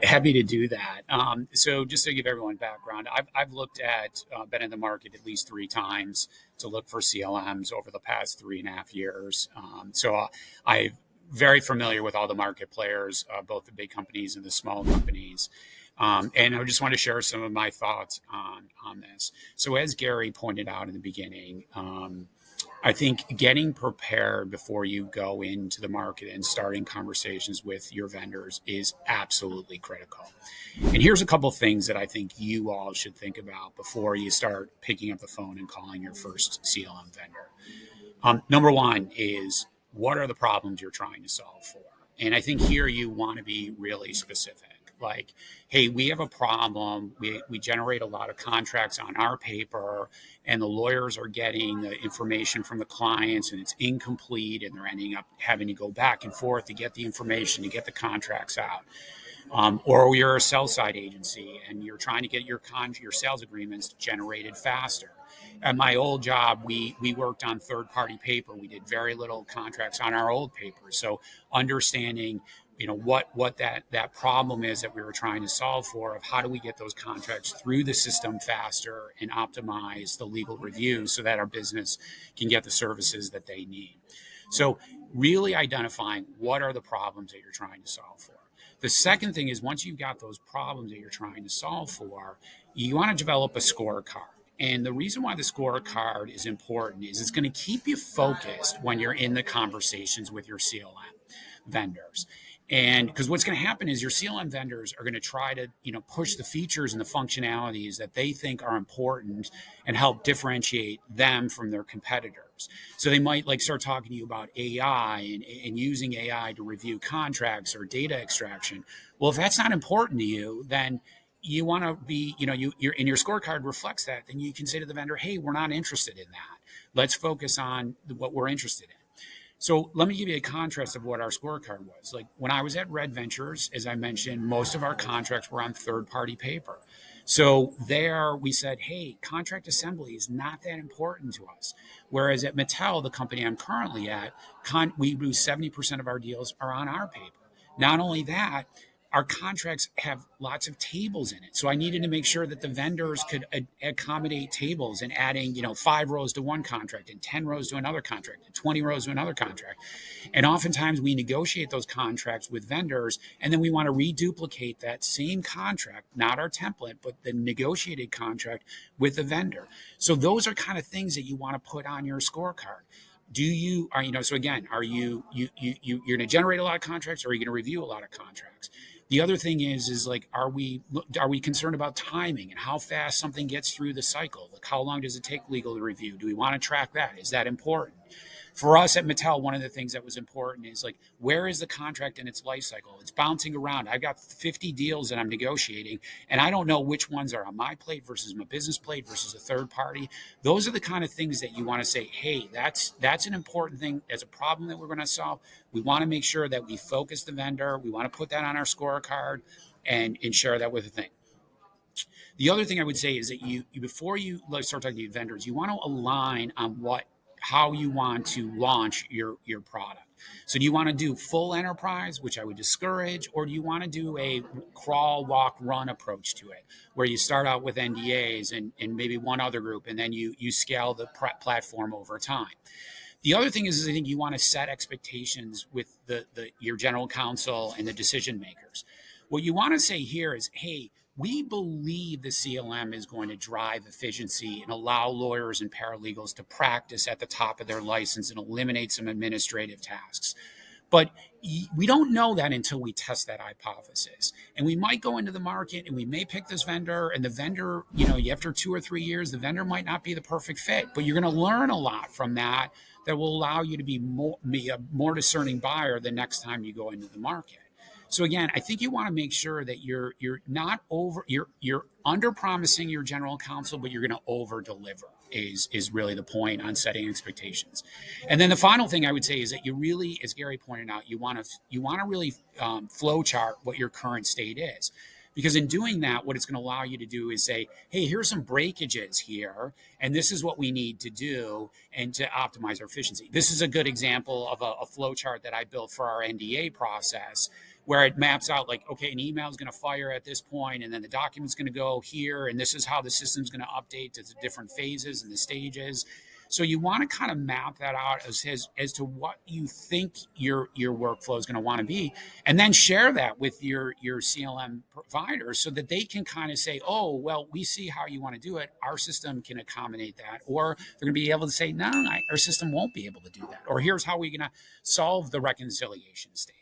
Happy to do that. So just to give everyone background, I've looked at, been in the market at least three times to look for CLMs over the past 3.5 years. I'm very familiar with all the market players, both the big companies and the small companies. And I just want to share some of my thoughts on this. So as Gary pointed out in the beginning, I think getting prepared before you go into the market and starting conversations with your vendors is absolutely critical. And here's a couple of things that I think you all should think about before you start picking up the phone and calling your first CLM vendor. Number one is, what are the problems you're trying to solve for? And I think here you want to be really specific. Like, hey, we have a problem. We generate a lot of contracts on our paper, and the lawyers are getting the information from the clients, and it's incomplete, and they're ending up having to go back and forth to get the information, to get the contracts out. Or you're a sell side agency and you're trying to get your sales agreements generated faster. At my old job, we worked on third party paper. We did very little contracts on our old paper. So understanding, what that problem is that we were trying to solve for, of how do we get those contracts through the system faster and optimize the legal review so that our business can get the services that they need. So really identifying what are the problems that you're trying to solve for. The second thing is, once you've got those problems that you're trying to solve for, you want to develop a scorecard. And the reason why the scorecard is important is it's going to keep you focused when you're in the conversations with your CLM vendors. And because what's going to happen is your CLM vendors are going to try to, push the features and the functionalities that they think are important and help differentiate them from their competitors. So they might start talking to you about AI and using AI to review contracts or data extraction. Well, if that's not important to you, then you want to be, your scorecard reflects that. Then you can say to the vendor, hey, we're not interested in that. Let's focus on what we're interested in. So let me give you a contrast of what our scorecard was. Like when I was at Red Ventures, as I mentioned, most of our contracts were on third-party paper. So there we said, hey, contract assembly is not that important to us. Whereas at Mattel, the company I'm currently at, we do 70% of our deals are on our paper. Not only that, our contracts have lots of tables in it. So I needed to make sure that the vendors could accommodate tables and adding, 5 rows to one contract and 10 rows to another contract and 20 rows to another contract. And oftentimes we negotiate those contracts with vendors, and then we want to reduplicate that same contract, not our template, but the negotiated contract with the vendor. So those are kind of things that you want to put on your scorecard. You're going to generate a lot of contracts, or are you going to review a lot of contracts? The other thing is are we concerned about timing and how fast something gets through the cycle? Like, how long does it take legal to review? Do we want to track that? Is that important? For us at Mattel, one of the things that was important is, where is the contract in its life cycle? It's bouncing around. I've got 50 deals that I'm negotiating, and I don't know which ones are on my plate versus my business plate versus a third party. Those are the kind of things that you want to say, hey, that's an important thing. As a problem that we're going to solve, we want to make sure that we focus the vendor. We want to put that on our scorecard and share that with the thing. The other thing I would say is that before you start talking to your vendors, you want to align on how you want to launch your product. So do you want to do full enterprise, which I would discourage, or do you want to do a crawl, walk, run approach to it, where you start out with NDAs and maybe one other group, and then you scale the platform over time? The other thing is I think you want to set expectations with your general counsel and the decision makers. What you want to say here is, hey, we believe the CLM is going to drive efficiency and allow lawyers and paralegals to practice at the top of their license and eliminate some administrative tasks. But we don't know that until we test that hypothesis. And we might go into the market and we may pick this vendor, and the vendor, after 2 or 3 years, the vendor might not be the perfect fit, but you're going to learn a lot from that will allow you to be a more discerning buyer the next time you go into the market. So again, I think you want to make sure that you're under promising your general counsel, but you're going to over deliver is really the point on setting expectations. And then the final thing I would say is that you really, as Gary pointed out, you want to really flow chart what your current state is. Because in doing that, what it's going to allow you to do is say, hey, here's some breakages here, and this is what we need to do and to optimize our efficiency. This is a good example of a flow chart that I built for our NDA process. where it maps out like, okay, an email is going to fire at this point, and then the document's going to go here, and this is how the system's going to update to the different phases and the stages. So you want to kind of map that out as to what you think your workflow is going to want to be, and then share that with your CLM provider so that they can kind of say, oh, well, we see how you want to do it. Our system can accommodate that, or they're going to be able to say, no, our system won't be able to do that, or here's how we're going to solve the reconciliation stage.